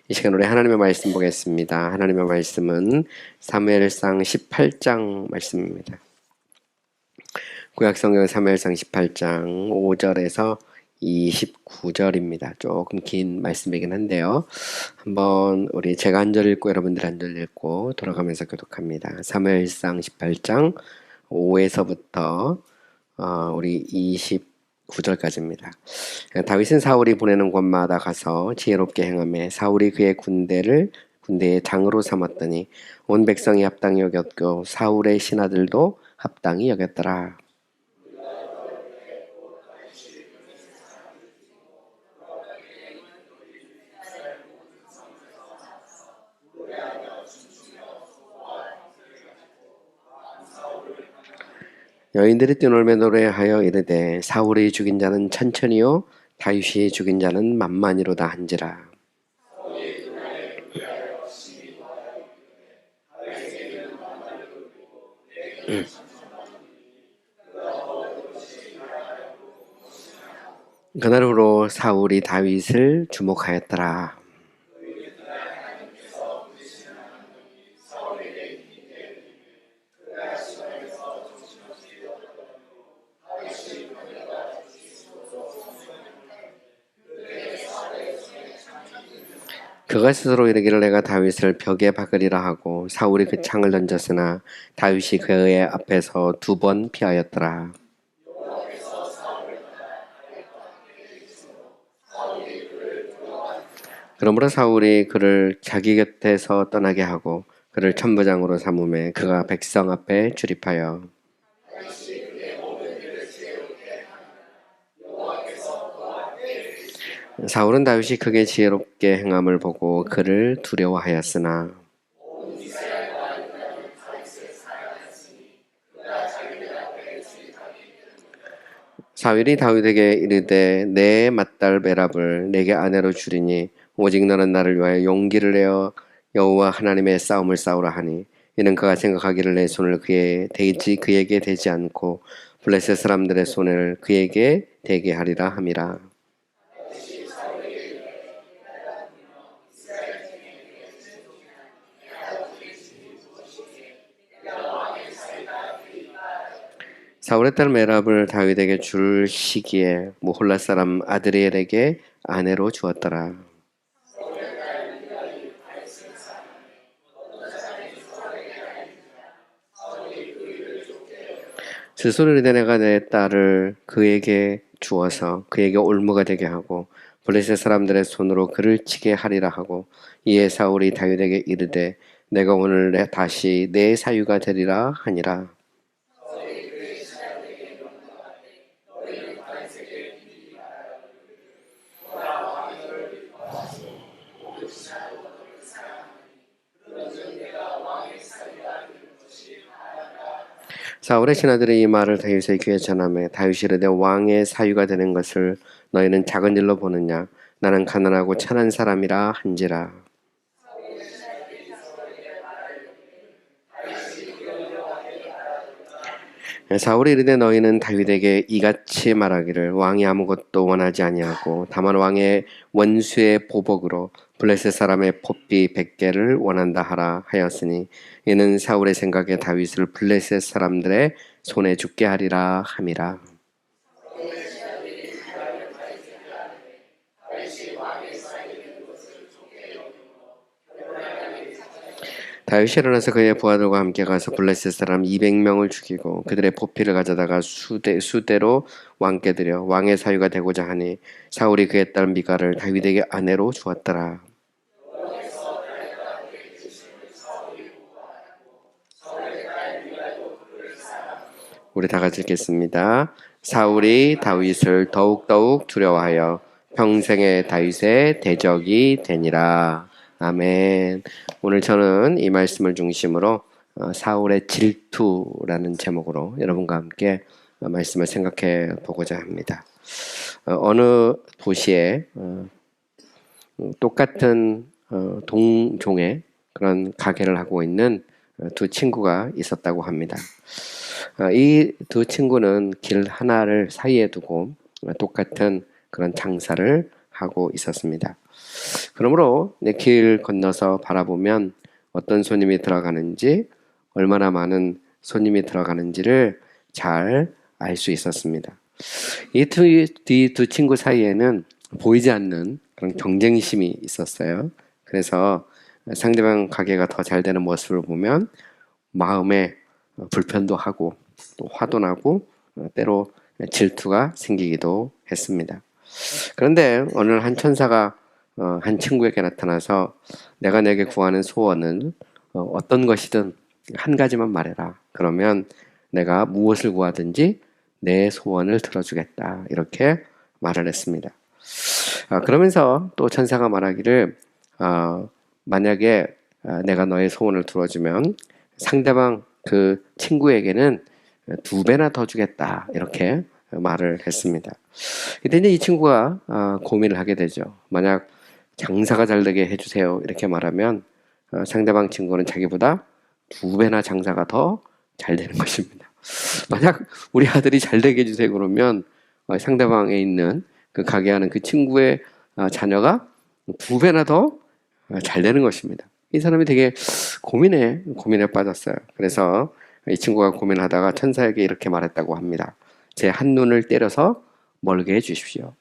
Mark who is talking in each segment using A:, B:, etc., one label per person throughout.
A: 이 시간 우리 하나님의 말씀 보겠습니다. 하나님의 말씀은 사무엘상 18장 말씀입니다. 구약성경 사무엘상 18장 5절에서 29절입니다. 조금 긴 말씀이긴 한데요. 한번 우리 제가 한 절 읽고 여러분들 한 절 읽고 돌아가면서 교독합니다. 사무엘상 18장 5에서부터 우리 29절까지입니다. 다윗은 사울이 보내는 곳마다 가서 지혜롭게 행하며 사울이 그의 군대의 장으로 삼았더니 온 백성이 합당히 여겼고 사울의 신하들도 합당히 여겼더라. 여인들이 뛰놀며 노래하여 이르되 사울이 죽인 자는 천천히요 다윗이 죽인 자는 만만히로다 한지라. 그날 후로 사울이 다윗을 주목하였더라. 그가 스스로 이르기를 내가 다윗을 벽에 박으리라 하고 사울이 그 창을 던졌으나 다윗이 그의 앞에서 2번 피하였더라. 그러므로 사울이 그를 자기 곁에서 떠나게 하고 그를 천부장으로 삼음에 그가 백성 앞에 출입하여 사울은 다윗이 크게 지혜롭게 행함을 보고 그를 두려워하였으나 사울이 다윗에게 이르되 내 맏딸 메랍을 내게 아내로 주리니 오직 너는 나를 위하여 용기를 내어 여호와 하나님의 싸움을 싸우라 하니 이는 그가 생각하기를 내 손을 그에게 대지 않고 블레셋 사람들의 손을 그에게 대게 하리라 함이라. 사울의 딸 메랍을 다윗에게 줄 시기에 모홀라 사람 아드리엘에게 아내로 주었더라. 스스로 이르되 내가 내 딸을 그에게 주어서 그에게 올무가 되게 하고 블레셋 사람들의 손으로 그를 치게 하리라 하고 이에 사울이 다윗에게 이르되 내가 오늘 다시 내 사유가 되리라 하니라. 사울의 신하들이 이 말을 다윗의 귀에 전하매 다윗이 이르되 왕의 사유가 되는 것을 너희는 작은 일로 보느냐 나는 가난하고 천한 사람이라 한지라. 사울이 이르되 너희는 다윗에게 이같이 말하기를 왕이 아무것도 원하지 아니하고 다만 왕의 원수의 보복으로 블레셋 사람의 포비 100개를 원한다 하라 하였으니 이는 사울의 생각에 다윗을 블레셋 사람들의 손에 죽게 하리라 함이라. 다윗이 일어나서 그의 부하들과 함께 가서 블레셋 사람 200명을 죽이고 그들의 포피를 가져다가 수대로 왕께 드려 왕의 사유가 되고자 하니 사울이 그의 딸 미갈을 다윗에게 아내로 주었더라. 우리 다 같이 읽겠습니다. 사울이 다윗을 더욱더욱 두려워하여 평생의 다윗의 대적이 되니라. 아멘. 오늘 저는 이 말씀을 중심으로 사울의 질투라는 제목으로 여러분과 함께 말씀을 생각해 보고자 합니다. 어느 도시에 똑같은 동종의 그런 가게를 하고 있는 두 친구가 있었다고 합니다. 이 두 친구는 길 하나를 사이에 두고 똑같은 그런 장사를 하고 있었습니다. 그러므로 내 길 건너서 바라보면 어떤 손님이 들어가는지, 얼마나 많은 손님이 들어가는지를 잘 알 수 있었습니다. 이 두 친구 사이에는 보이지 않는 그런 경쟁심이 있었어요. 그래서 상대방 가게가 더 잘 되는 모습을 보면 마음에 불편도 하고 또 화도 나고 때로 질투가 생기기도 했습니다. 그런데 어느 날 한 천사가 한 친구에게 나타나서 내가 내게 구하는 소원은 어떤 것이든 한 가지만 말해라. 그러면 내가 무엇을 구하든지 내 소원을 들어주겠다. 이렇게 말을 했습니다. 그러면서 또 천사가 말하기를 만약에 내가 너의 소원을 들어주면 상대방 그 친구에게는 두 배나 더 주겠다. 이렇게 말을 했습니다. 이때 이제 이 친구가 고민을 하게 되죠. 만약 장사가 잘 되게 해주세요. 이렇게 말하면 상대방 친구는 자기보다 두 배나 장사가 더 잘 되는 것입니다. 만약 우리 아들이 잘 되게 해주세요. 그러면 상대방에 있는 그 가게 하는 그 친구의 자녀가 두 배나 더 잘 되는 것입니다. 이 사람이 되게 고민에 빠졌어요. 그래서 이 친구가 고민하다가 천사에게 이렇게 말했다고 합니다. 제 한 눈을 때려서 멀게 해주십시오.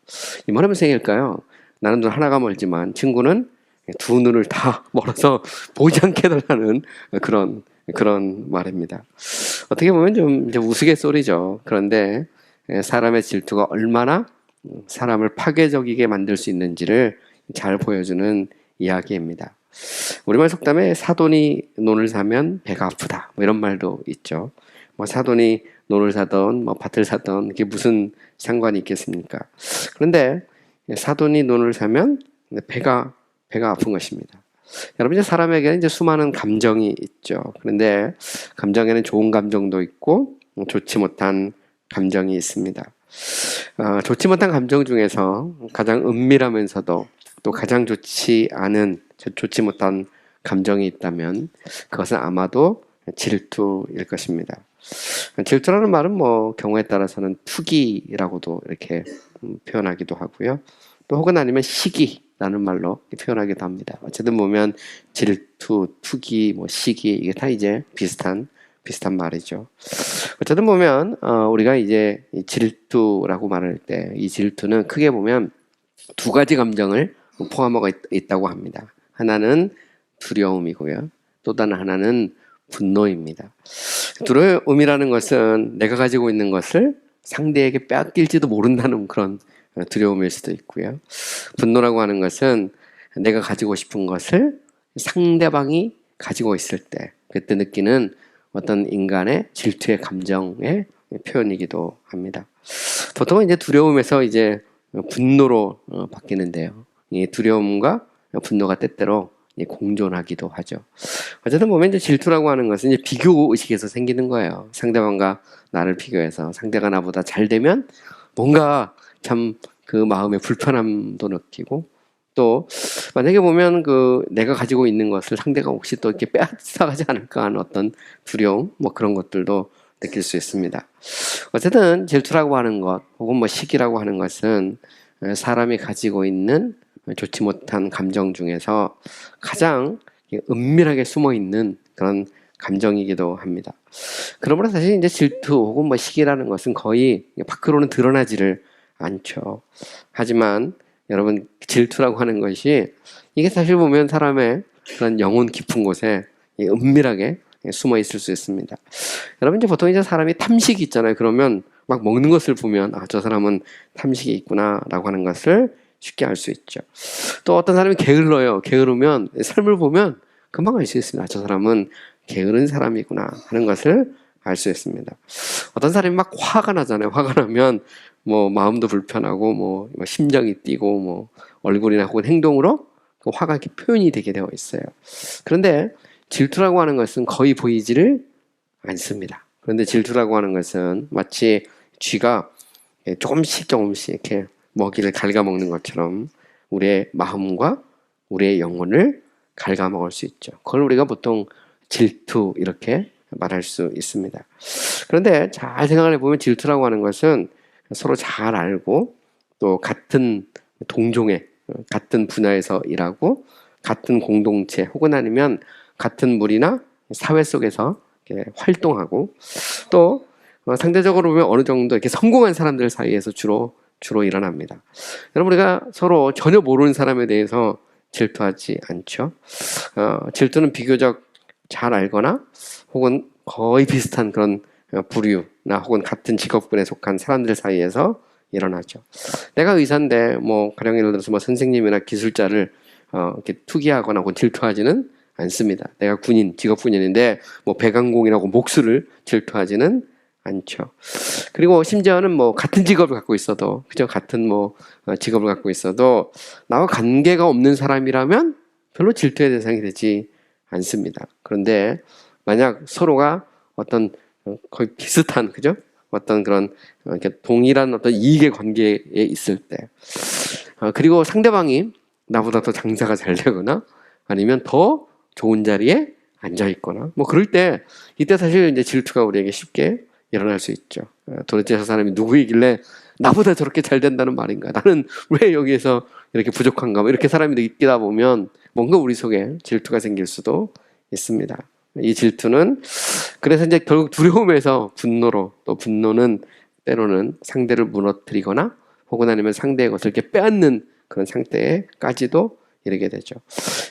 A: 이 말은 무슨 얘기일까요? 나는 눈 하나가 멀지만 친구는 두 눈을 다 멀어서 보지 않게 해달라는 그런 말입니다. 어떻게 보면 좀 이제 우스갯소리죠. 그런데 사람의 질투가 얼마나 사람을 파괴적이게 만들 수 있는지를 잘 보여주는 이야기입니다. 우리말 속담에 사돈이 논을 사면 배가 아프다. 뭐 이런 말도 있죠. 뭐 사돈이 논을 사던 뭐 밭을 사던 이게 무슨 상관이 있겠습니까? 그런데 사돈이 논을 사면 배가 아픈 것입니다. 여러분, 이제 사람에게는 이제 수많은 감정이 있죠. 그런데 감정에는 좋은 감정도 있고 좋지 못한 감정이 있습니다. 좋지 못한 감정 중에서 가장 은밀하면서도 또 가장 좋지 못한 감정이 있다면 그것은 아마도 질투일 것입니다. 질투라는 말은 뭐 경우에 따라서는 투기라고도 이렇게 표현하기도 하고요. 또 혹은 아니면 시기라는 말로 표현하기도 합니다. 어쨌든 보면 질투, 투기, 뭐 시기 이게 다 이제 비슷한 말이죠. 어쨌든 보면 우리가 이제 질투라고 말할 때 이 질투는 크게 보면 두 가지 감정을 포함하고 있다고 합니다. 하나는 두려움이고요. 또 다른 하나는 분노입니다. 두려움이라는 것은 내가 가지고 있는 것을 상대에게 빼앗길지도 모른다는 그런 두려움일 수도 있고요. 분노라고 하는 것은 내가 가지고 싶은 것을 상대방이 가지고 있을 때 그때 느끼는 어떤 인간의 질투의 감정의 표현이기도 합니다. 보통은 이제 두려움에서 이제 분노로 바뀌는데요. 이 두려움과 분노가 때때로 공존하기도 하죠. 어쨌든 보면 이제 질투라고 하는 것은 이제 비교 의식에서 생기는 거예요. 상대방과 나를 비교해서 상대가 나보다 잘 되면 뭔가 참 그 마음의 불편함도 느끼고 또 만약에 보면 그 내가 가지고 있는 것을 상대가 혹시 또 이렇게 빼앗아가지 않을까 하는 어떤 두려움 뭐 그런 것들도 느낄 수 있습니다. 어쨌든 질투라고 하는 것 혹은 뭐 시기라고 하는 것은 사람이 가지고 있는 좋지 못한 감정 중에서 가장 은밀하게 숨어 있는 그런 감정이기도 합니다. 그러므로 사실 이제 질투 혹은 뭐 시기라는 것은 거의 밖으로는 드러나지를 않죠. 하지만 여러분 질투라고 하는 것이 이게 사실 보면 사람의 그런 영혼 깊은 곳에 은밀하게 숨어 있을 수 있습니다. 여러분 이제 보통 이제 사람이 탐식이 있잖아요. 그러면 막 먹는 것을 보면 저 사람은 탐식이 있구나라고 하는 것을 쉽게 알 수 있죠. 또 어떤 사람이 게을러요. 게으르면 삶을 보면 금방 알 수 있습니다. 저 사람은 게으른 사람이구나 하는 것을 알 수 있습니다. 어떤 사람이 막 화가 나잖아요. 화가 나면 뭐 마음도 불편하고 뭐 심장이 뛰고 뭐 얼굴이나 혹은 행동으로 그 화가 이렇게 표현이 되게 되어 있어요. 그런데 질투라고 하는 것은 거의 보이지를 않습니다. 그런데 질투라고 하는 것은 마치 쥐가 조금씩 이렇게 먹이를 갉아먹는 것처럼 우리의 마음과 우리의 영혼을 갉아먹을 수 있죠. 그걸 우리가 보통 질투 이렇게 말할 수 있습니다. 그런데 잘 생각을 해보면 질투라고 하는 것은 서로 잘 알고 또 같은 동종의 같은 분야에서 일하고 같은 공동체 혹은 아니면 같은 무리나 사회 속에서 이렇게 활동하고 또 상대적으로 보면 어느 정도 이렇게 성공한 사람들 사이에서 주로 일어납니다. 여러분, 우리가 서로 전혀 모르는 사람에 대해서 질투하지 않죠. 질투는 비교적 잘 알거나 혹은 거의 비슷한 그런 부류나 혹은 같은 직업군에 속한 사람들 사이에서 일어나죠. 내가 의사인데 가령 예를 들어서 선생님이나 기술자를 이렇게 투기하거나 혹은 질투하지는 않습니다. 내가 직업 군인인데 배관공이라고 목수를 질투하지는 않죠. 그리고 심지어는 같은 직업을 갖고 있어도 그죠? 같은 직업을 갖고 있어도 나와 관계가 없는 사람이라면 별로 질투의 대상이 되지 않습니다. 그런데 만약 서로가 어떤 거의 비슷한 그죠? 어떤 그런 이렇게 동일한 어떤 이익의 관계에 있을 때 그리고 상대방이 나보다 더 장사가 잘 되거나 아니면 더 좋은 자리에 앉아 있거나 그럴 때 이때 사실 이제 질투가 우리에게 쉽게 일어날 수 있죠. 도대체 저 사람이 누구이길래 나보다 저렇게 잘 된다는 말인가? 나는 왜 여기에서 이렇게 부족한가? 이렇게 사람이 느끼다 보면 뭔가 우리 속에 질투가 생길 수도 있습니다. 이 질투는 그래서 이제 결국 두려움에서 분노로, 또 분노는 때로는 상대를 무너뜨리거나 혹은 아니면 상대의 것을 이렇게 빼앗는 그런 상태까지도 이르게 되죠.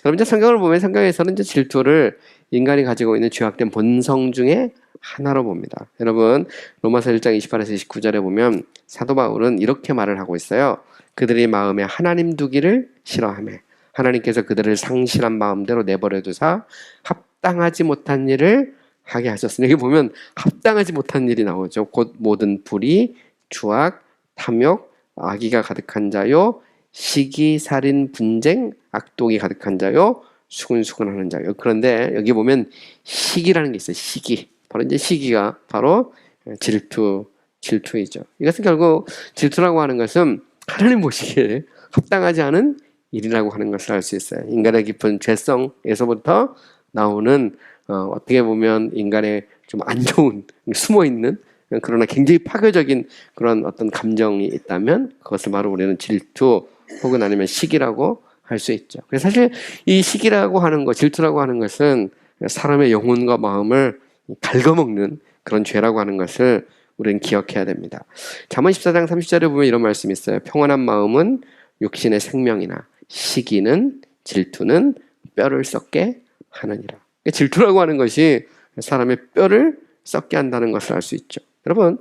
A: 여러분, 이제 성경을 보면 성경에서는 이제 질투를 인간이 가지고 있는 죄악된 본성 중에 하나로 봅니다. 여러분, 로마서 1장 28에서 29절에 보면 사도 바울은 이렇게 말을 하고 있어요. 그들이 마음에 하나님 두기를 싫어하며 하나님께서 그들을 상실한 마음대로 내버려 두사 합당하지 못한 일을 하게 하셨으니, 여기 보면 합당하지 못한 일이 나오죠. 곧 모든 불의, 주악, 탐욕, 악의가 가득한 자요, 시기, 살인, 분쟁, 악독이 가득한 자요, 수근수근하는 자요. 그런데 여기 보면 시기라는 게 있어요. 시기. 바로 이제 시기가 바로 질투이죠. 이것은 결국 질투라고 하는 것은 하나님 보시기에 합당하지 않은 일이라고 하는 것을 알 수 있어요. 인간의 깊은 죄성에서부터 나오는 어떻게 보면 인간의 좀 안 좋은 숨어있는 그러나 굉장히 파괴적인 그런 어떤 감정이 있다면 그것을 바로 우리는 질투 혹은 아니면 시기라고 할 수 있죠. 그래서 사실 이 시기라고 하는 것, 질투라고 하는 것은 사람의 영혼과 마음을 갉아먹는 그런 죄라고 하는 것을 우리는 기억해야 됩니다. 잠언 14장 30절에 보면 이런 말씀이 있어요. 평안한 마음은 육신의 생명이나 시기는 질투는 뼈를 썩게 하느니라. 질투라고 하는 것이 사람의 뼈를 썩게 한다는 것을 알 수 있죠. 여러분,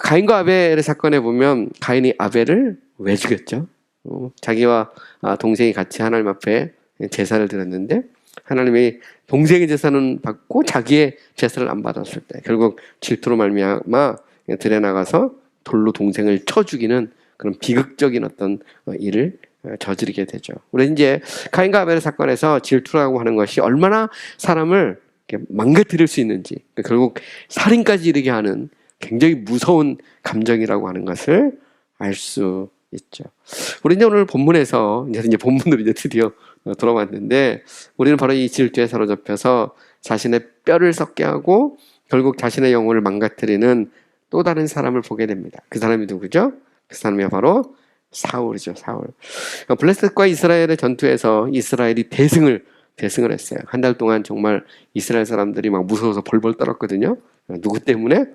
A: 가인과 아벨의 사건에 보면 가인이 아벨을 왜 죽였죠? 자기와 동생이 같이 하나님 앞에 제사를 드렸는데 하나님이 동생의 제사는 받고 자기의 제사를 안 받았을 때 결국 질투로 말미암아 들에 나가서 돌로 동생을 쳐 죽이는 그런 비극적인 어떤 일을 저지르게 되죠. 우리 이제 가인과 아벨의 사건에서 질투라고 하는 것이 얼마나 사람을 이렇게 망가뜨릴 수 있는지, 결국 살인까지 이르게 하는 굉장히 무서운 감정이라고 하는 것을 알 수 있죠. 우리 이제 오늘 본문에서 이제 본문으로 이제 드디어 돌아왔는데 우리는 바로 이 질투에 사로잡혀서 자신의 뼈를 썩게 하고 결국 자신의 영혼을 망가뜨리는 또 다른 사람을 보게 됩니다. 그 사람이 누구죠? 그 사람이 바로 사울이죠. 사울. 블레셋과 이스라엘의 전투에서 이스라엘이 대승을 했어요. 한 달 동안 정말 이스라엘 사람들이 막 무서워서 벌벌 떨었거든요. 누구 때문에?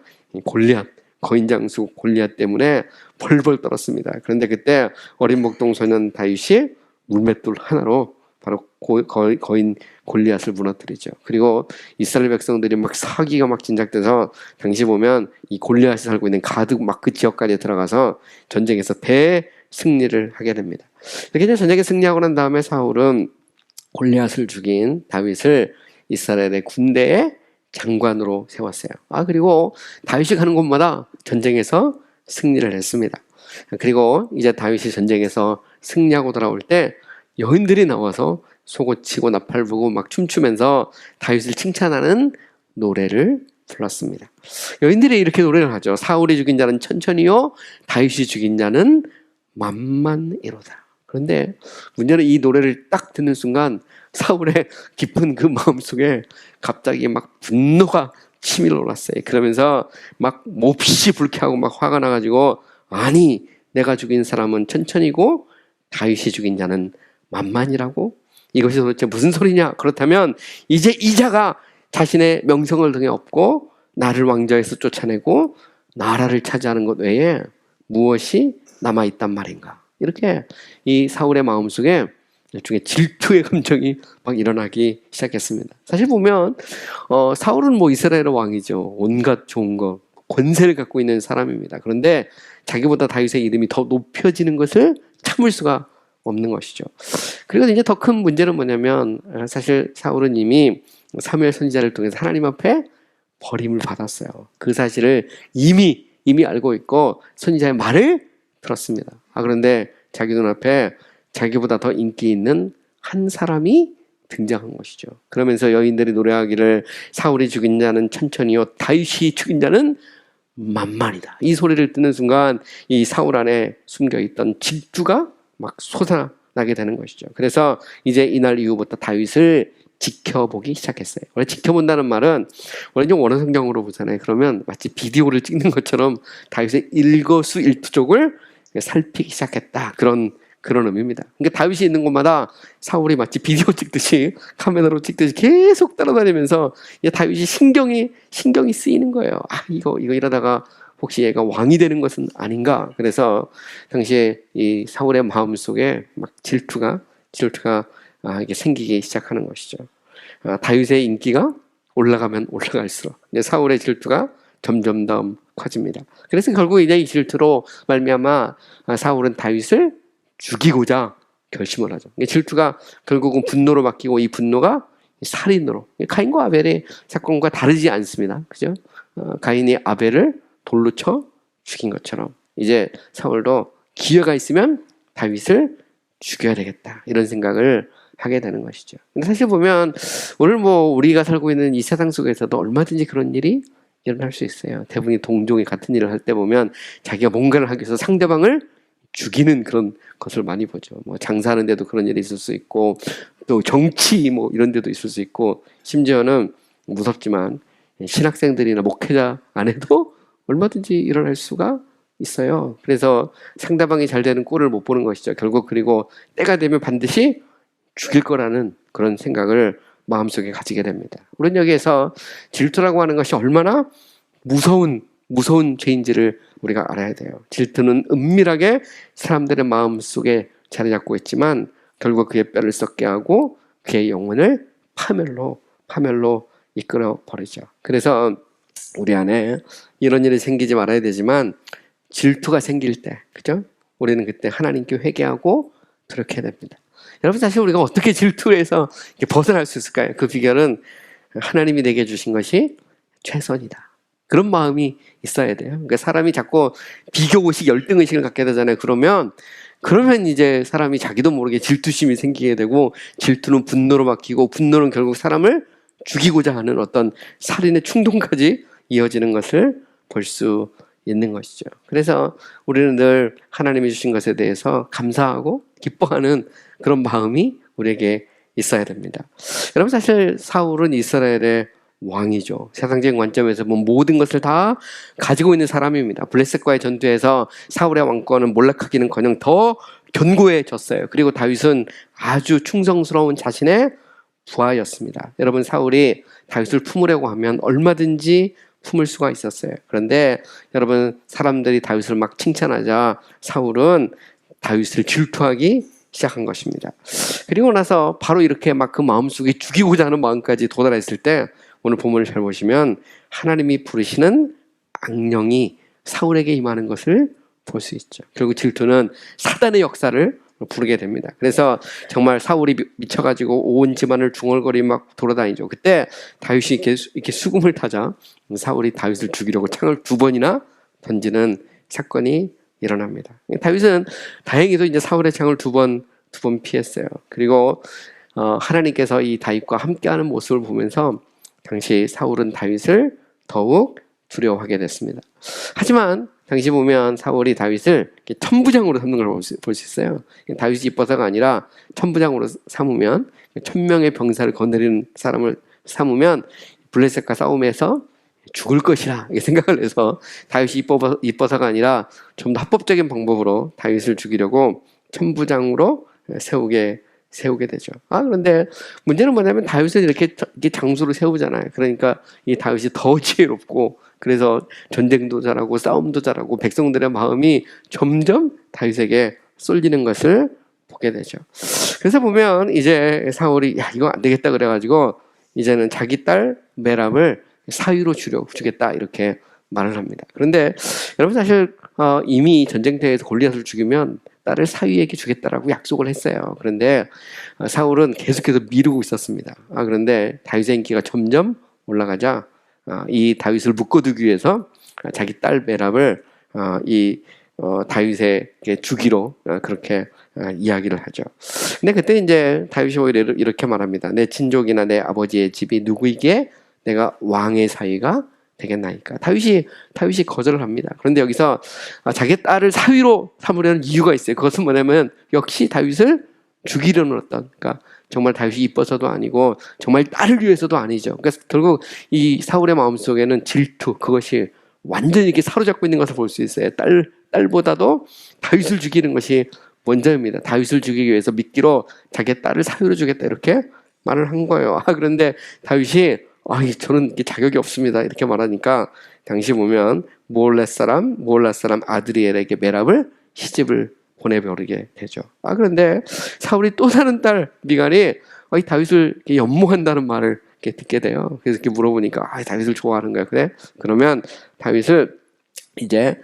A: 골리앗, 거인장수 골리앗 때문에 벌벌 떨었습니다. 그런데 그때 어린 목동 소년 다윗이 물맷돌 하나로 바로 거인 골리앗을 무너뜨리죠. 그리고 이스라엘 백성들이 막 사기가 막 진작돼서 당시 보면 이 골리앗이 살고 있는 가드 막 그 지역까지 들어가서 전쟁에서 대승리를 하게 됩니다. 이렇게 전쟁에 승리하고 난 다음에 사울은 골리앗을 죽인 다윗을 이스라엘의 군대의 장관으로 세웠어요. 그리고 다윗이 가는 곳마다 전쟁에서 승리를 했습니다. 그리고 이제 다윗이 전쟁에서 승리하고 돌아올 때 여인들이 나와서 속옷 치고 나팔 부고 막 춤추면서 다윗을 칭찬하는 노래를 불렀습니다. 여인들이 이렇게 노래를 하죠. 사울이 죽인 자는 천천히요, 다윗이 죽인 자는 만만이로다. 그런데 문제는 이 노래를 딱 듣는 순간 사울의 깊은 그 마음속에 갑자기 막 분노가 치밀어 올랐어요. 그러면서 막 몹시 불쾌하고 막 화가 나가지고, 아니 내가 죽인 사람은 천천히고 다윗이 죽인 자는 만만이라고? 이것이 도대체 무슨 소리냐? 그렇다면 이제 이 자가 자신의 명성을 등에 업고 나를 왕좌에서 쫓아내고 나라를 차지하는 것 외에 무엇이 남아있단 말인가? 이렇게 이 사울의 마음속에 일종의 질투의 감정이 막 일어나기 시작했습니다. 사실 보면 사울은 뭐 이스라엘의 왕이죠. 온갖 좋은 것, 권세를 갖고 있는 사람입니다. 그런데 자기보다 다윗의 이름이 더 높여지는 것을 참을 수가 없는 것이죠. 그리고 이제 더 큰 문제는 뭐냐면 사실 사울은 이미 사무엘 선지자를 통해서 하나님 앞에 버림을 받았어요. 그 사실을 이미 알고 있고 선지자의 말을 들었습니다. 그런데 자기 눈앞에 자기보다 더 인기 있는 한 사람이 등장한 것이죠. 그러면서 여인들이 노래하기를 사울이 죽인 자는 천천히요 다윗이 죽인 자는 만만이다. 이 소리를 듣는 순간 이 사울 안에 숨겨있던 질투가 막 솟아나게 되는 것이죠. 그래서 이제 이날 이후부터 다윗을 지켜보기 시작했어요. 원래 지켜본다는 말은 원래 좀 원어 성경으로 보잖아요. 그러면 마치 비디오를 찍는 것처럼 다윗의 일거수일투족을 살피기 시작했다. 그런 의미입니다. 그러니까 다윗이 있는 곳마다 사울이 마치 비디오 찍듯이 카메라로 찍듯이 계속 따라다니면서 다윗이 신경이 쓰이는 거예요. 이거 이러다가 혹시 얘가 왕이 되는 것은 아닌가? 그래서 당시에 이 사울의 마음 속에 막 질투가 이게 생기기 시작하는 것이죠. 다윗의 인기가 올라가면 올라갈수록 이제 사울의 질투가 점점 더 커집니다. 그래서 결국 이제 이 질투로 말미암아 사울은 다윗을 죽이고자 결심을 하죠. 질투가 결국은 분노로 바뀌고 이 분노가 살인으로, 가인과 아벨의 사건과 다르지 않습니다. 그죠? 가인이 아벨을 돌로 쳐 죽인 것처럼 이제 사울도 기회가 있으면 다윗을 죽여야 되겠다 이런 생각을 하게 되는 것이죠. 근데 사실 보면 오늘 우리가 살고 있는 이 세상 속에서도 얼마든지 그런 일이 일어날 수 있어요. 대부분이 동종이 같은 일을 할 때 보면 자기가 뭔가를 하기 위해서 상대방을 죽이는 그런 것을 많이 보죠. 장사하는 데도 그런 일이 있을 수 있고 또 정치 이런 데도 있을 수 있고 심지어는 무섭지만 신학생들이나 목회자 안에도 얼마든지 일어날 수가 있어요. 그래서 상대방이 잘 되는 꼴을 못 보는 것이죠. 결국 그리고 때가 되면 반드시 죽일 거라는 그런 생각을 마음속에 가지게 됩니다. 우리는 여기에서 질투라고 하는 것이 얼마나 무서운 죄인지를 우리가 알아야 돼요. 질투는 은밀하게 사람들의 마음속에 자리 잡고 있지만 결국 그의 뼈를 썩게 하고 그의 영혼을 파멸로 이끌어 버리죠. 그래서 우리 안에 이런 일이 생기지 말아야 되지만 질투가 생길 때, 그죠? 우리는 그때 하나님께 회개하고 돌이켜야 됩니다. 여러분, 사실 우리가 어떻게 질투에서 벗어날 수 있을까요? 그 비결은 하나님이 내게 주신 것이 최선이다. 그런 마음이 있어야 돼요. 그러니까 사람이 자꾸 비교의식, 열등의식을 갖게 되잖아요. 그러면 이제 사람이 자기도 모르게 질투심이 생기게 되고 질투는 분노로 바뀌고 분노는 결국 사람을 죽이고자 하는 어떤 살인의 충동까지 이어지는 것을 볼 수 있는 것이죠. 그래서 우리는 늘 하나님이 주신 것에 대해서 감사하고 기뻐하는 그런 마음이 우리에게 있어야 됩니다. 여러분, 사실 사울은 이스라엘의 왕이죠. 세상적인 관점에서 모든 것을 다 가지고 있는 사람입니다. 블레셋과의 전투에서 사울의 왕권은 몰락하기는커녕 더 견고해졌어요. 그리고 다윗은 아주 충성스러운 자신의 부하였습니다. 여러분, 사울이 다윗을 품으려고 하면 얼마든지 품을 수가 있었어요. 그런데 여러분, 사람들이 다윗을 막 칭찬하자 사울은 다윗을 질투하기 시작한 것입니다. 그리고 나서 바로 이렇게 막 그 마음속에 죽이고자 하는 마음까지 도달했을 때 오늘 본문을 잘 보시면 하나님이 부르시는 악령이 사울에게 임하는 것을 볼 수 있죠. 결국 질투는 사단의 역사를 부르게 됩니다. 그래서 정말 사울이 미쳐가지고 온 집안을 중얼거리 막 돌아다니죠. 그때 다윗이 이렇게 수금을 타자 사울이 다윗을 죽이려고 창을 2번이나 던지는 사건이 일어납니다. 다윗은 다행히도 이제 사울의 창을 두 번 피했어요. 그리고 하나님께서 이 다윗과 함께하는 모습을 보면서 당시 사울은 다윗을 더욱 두려워하게 됐습니다. 하지만 당시 보면 사울이 다윗을 천부장으로 삼는 걸 볼 수 있어요. 다윗이 이뻐서가 아니라 천부장으로 삼으면 1000명의 병사를 거느리는 사람을 삼으면 블레셋과 싸움에서 죽을 것이라 이렇게 생각을 해서 다윗이 이뻐서가 아니라 좀 더 합법적인 방법으로 다윗을 죽이려고 천부장으로 세우게 되죠. 그런데 문제는 뭐냐면 다윗을 이렇게 장수로 세우잖아요. 그러니까 이 다윗이 더 지혜롭고 그래서 전쟁도 잘하고 싸움도 잘하고 백성들의 마음이 점점 다윗에게 쏠리는 것을 보게 되죠. 그래서 보면 이제 사울이 이거 안 되겠다 그래가지고 이제는 자기 딸 메랍을 사위로 주겠다 이렇게 말을 합니다. 그런데 여러분 사실 이미 전쟁터에서 골리앗을 죽이면 딸을 사위에게 주겠다라고 약속을 했어요. 그런데 사울은 계속해서 미루고 있었습니다. 그런데 다윗의 인기가 점점 올라가자 이 다윗을 묶어두기 위해서 자기 딸 메랍을 다윗에게 주기로 그렇게 이야기를 하죠. 근데 그때 이제 다윗이 오히려 이렇게 말합니다. 내 친족이나 내 아버지의 집이 누구에게 내가 왕의 사위가 되겠나이까. 다윗이 거절을 합니다. 그런데 여기서 자기 딸을 사위로 삼으려는 이유가 있어요. 그것은 뭐냐면 역시 다윗을 죽이려는 그러니까 정말 다윗이 이뻐서도 아니고 정말 딸을 위해서도 아니죠. 그래서 결국 이 사울의 마음속에는 질투, 그것이 완전히 이렇게 사로잡고 있는 것을 볼 수 있어요. 딸보다도 다윗을 죽이는 것이 먼저입니다. 다윗을 죽이기 위해서 미끼로 자기 딸을 사위로 주겠다 이렇게 말을 한 거예요. 그런데 다윗이 저는 자격이 없습니다 이렇게 말하니까 당시 보면 모올렛 사람 아드리엘에게 메랍을 시집을 보내버리게 되죠. 그런데 사울이 또 다른 딸 미갈이 다윗을 연모한다는 말을 듣게 돼요. 그래서 이렇게 물어보니까 다윗을 좋아하는 거야. 그래? 그러면 다윗을 이제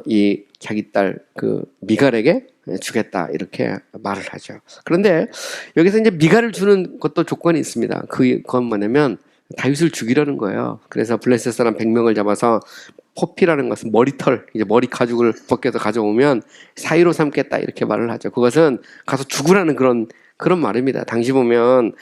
A: 이 자기 딸 그 미갈에게 주겠다 이렇게 말을 하죠. 그런데 여기서 이제 미갈을 주는 것도 조건이 있습니다. 그건 뭐냐면 다윗을 죽이려는 거예요. 그래서 블레셋 사람 100명을 잡아서 포피라는 것은 머리털, 이제 머리 가죽을 벗겨서 가져오면 사위로 삼겠다 이렇게 말을 하죠. 그것은 가서 죽으라는 그런 말입니다. 당시 보면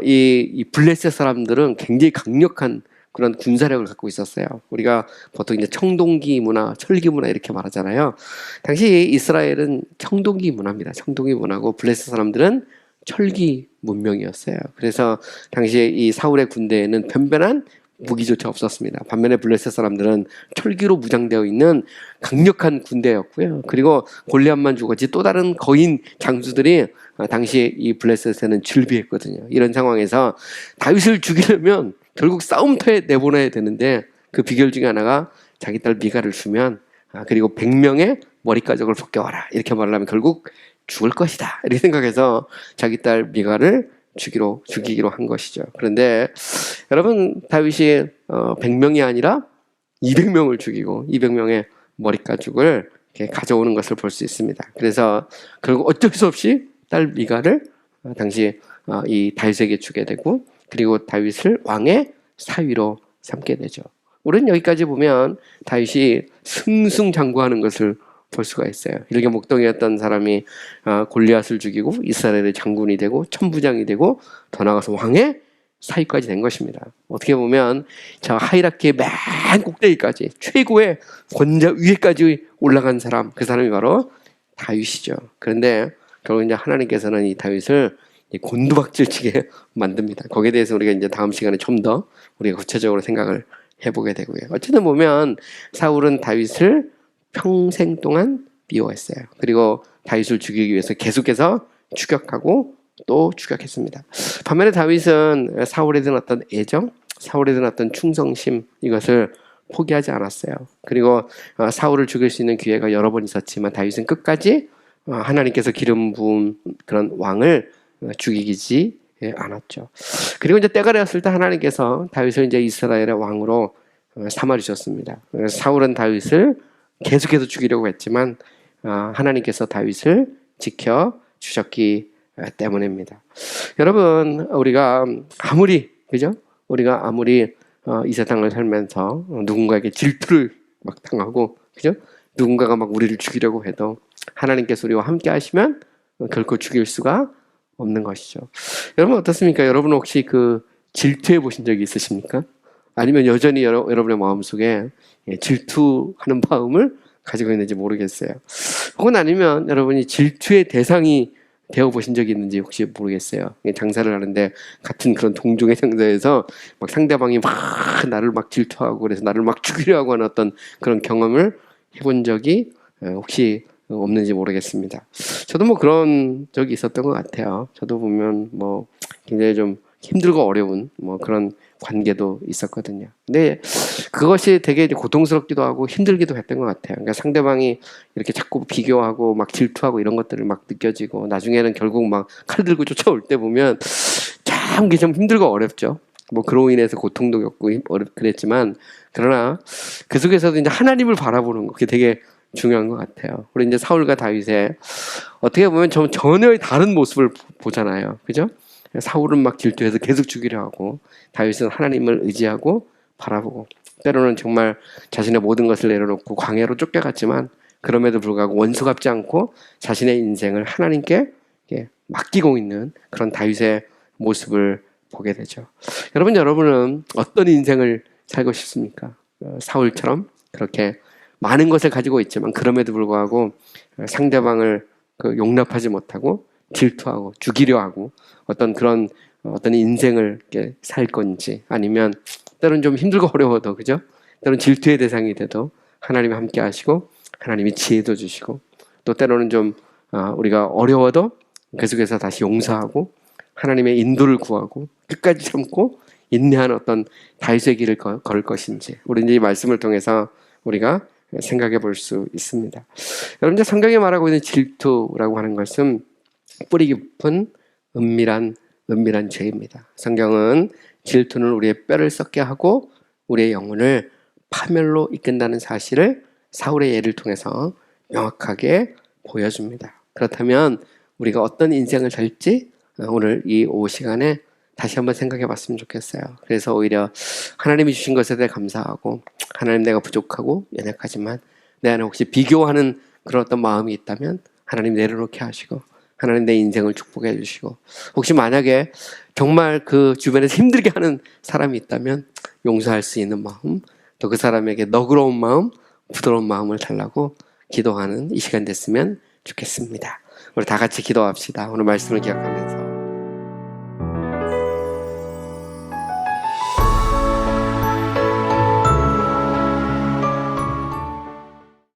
A: 이 블레셋 사람들은 굉장히 강력한 그런 군사력을 갖고 있었어요. 우리가 보통 이제 청동기 문화, 철기 문화 이렇게 말하잖아요. 당시 이스라엘은 청동기 문화입니다. 청동기 문화고 블레셋 사람들은 철기 문명이었어요. 그래서 당시에 이 사울의 군대에는 변변한 무기조차 없었습니다. 반면에 블레셋 사람들은 철기로 무장되어 있는 강력한 군대였고요. 그리고 골리앗만 죽었지 또 다른 거인 장수들이 당시에 이 블레셋에는 즐비했거든요. 이런 상황에서 다윗을 죽이려면 결국 싸움터에 내보내야 되는데 그 비결 중에 하나가 자기 딸 미갈을 주면 그리고 100명의 머리가죽을 벗겨와라 이렇게 말을 하면 결국 죽을 것이다 이렇게 생각해서 자기 딸 미갈을 죽이기로 한 것이죠. 그런데 여러분 다윗이 100명이 아니라 200명을 죽이고 200명의 머리가죽을 이렇게 가져오는 것을 볼 수 있습니다. 그래서 결국 어쩔 수 없이 딸 미갈을 당시 이 다윗에게 주게 되고 그리고 다윗을 왕의 사위로 삼게 되죠. 우리는 여기까지 보면 다윗이 승승장구하는 것을 볼 수가 있어요. 일개 목동이었던 사람이 골리앗을 죽이고 이스라엘의 장군이 되고 천부장이 되고 더 나아가서 왕의 사위까지 된 것입니다. 어떻게 보면 저 하이라키의 맨 꼭대기까지 최고의 권자 위에까지 올라간 사람, 그 사람이 바로 다윗이죠. 그런데 결국 이제 하나님께서는 이 다윗을 곤두박질치게 만듭니다. 거기에 대해서 우리가 이제 다음 시간에 좀 더 우리가 구체적으로 생각을 해보게 되고요. 어쨌든 보면 사울은 다윗을 평생 동안 미워했어요. 그리고 다윗을 죽이기 위해서 계속해서 추격하고 또 추격했습니다. 반면에 다윗은 사울에 대한 어떤 애정, 사울에 대한 어떤 충성심 이것을 포기하지 않았어요. 그리고 사울을 죽일 수 있는 기회가 여러 번 있었지만 다윗은 끝까지 하나님께서 기름 부은 그런 왕을 죽이지 않았죠. 그리고 이제 때가 되었을 때 하나님께서 다윗을 이제 이스라엘의 왕으로 삼아주셨습니다. 사울은 다윗을 계속해서 죽이려고 했지만 하나님께서 다윗을 지켜 주셨기 때문입니다. 여러분 우리가 아무리 이 세상을 살면서 누군가에게 질투를 막 당하고 누군가가 막 우리를 죽이려고 해도 하나님께서 우리와 함께 하시면 결코 죽일 수가 없는 것이죠. 여러분 어떻습니까? 여러분 혹시 그 질투해 보신 적이 있으십니까? 아니면 여전히 여러분의 마음속에 질투하는 마음을 가지고 있는지 모르겠어요. 혹은 아니면 여러분이 질투의 대상이 되어 보신 적이 있는지 혹시 모르겠어요. 장사를 하는데 같은 그런 동종의 장사에서 막 상대방이 막 나를 막 질투하고 그래서 나를 막 죽이려 하고 하는 어떤 그런 경험을 해본 적이 혹시 없는지 모르겠습니다. 저도 뭐 그런 적이 있었던 것 같아요. 저도 보면 뭐 굉장히 좀 힘들고 어려운 뭐 그런 관계도 있었거든요. 근데 그것이 되게 이제 고통스럽기도 하고 힘들기도 했던 것 같아요. 그러니까 상대방이 이렇게 자꾸 비교하고 막 질투하고 이런 것들을 막 느껴지고 나중에는 결국 막 칼 들고 쫓아올 때 보면 참 그게 좀 힘들고 어렵죠. 뭐 그로 인해서 고통도 겪고 그랬지만 그러나 그 속에서도 이제 하나님을 바라보는 거 그게 되게 중요한 것 같아요. 우리 이제 사울과 다윗의 어떻게 보면 전혀 다른 모습을 보잖아요. 그죠? 사울은 막 질투해서 계속 죽이려 하고 다윗은 하나님을 의지하고 바라보고 때로는 정말 자신의 모든 것을 내려놓고 광야로 쫓겨갔지만 그럼에도 불구하고 원수 갚지 않고 자신의 인생을 하나님께 맡기고 있는 그런 다윗의 모습을 보게 되죠. 여러분은 어떤 인생을 살고 싶습니까? 사울처럼 그렇게 많은 것을 가지고 있지만 그럼에도 불구하고 상대방을 용납하지 못하고 질투하고 죽이려 하고 어떤 인생을 살 건지 아니면 때로는 좀 힘들고 어려워도 그죠? 때로는 질투의 대상이 돼도 하나님이 함께 하시고 하나님이 지혜도 주시고 또 때로는 좀 우리가 어려워도 계속해서 다시 용서하고 하나님의 인도를 구하고 끝까지 참고 인내하는 어떤 다윗의 길을 걸 것인지 우리 이제 이 말씀을 통해서 우리가 생각해 볼 수 있습니다. 여러분 이제 성경이 말하고 있는 질투라고 하는 것은 뿌리 깊은 은밀한 죄입니다. 성경은 질투는 우리의 뼈를 썩게 하고 우리의 영혼을 파멸로 이끈다는 사실을 사울의 예를 통해서 명확하게 보여줍니다. 그렇다면 우리가 어떤 인생을 살지 오늘 이 오후 시간에 다시 한번 생각해 봤으면 좋겠어요. 그래서 오히려 하나님이 주신 것에 대해 감사하고 하나님 내가 부족하고 연약하지만 내 안에 혹시 비교하는 그런 어떤 마음이 있다면 하나님 내려놓게 하시고 하나님 내 인생을 축복해 주시고 혹시 만약에 정말 그 주변에서 힘들게 하는 사람이 있다면 용서할 수 있는 마음 또 그 사람에게 너그러운 마음 부드러운 마음을 달라고 기도하는 이 시간 됐으면 좋겠습니다. 우리 다 같이 기도합시다. 오늘 말씀을 기억하면서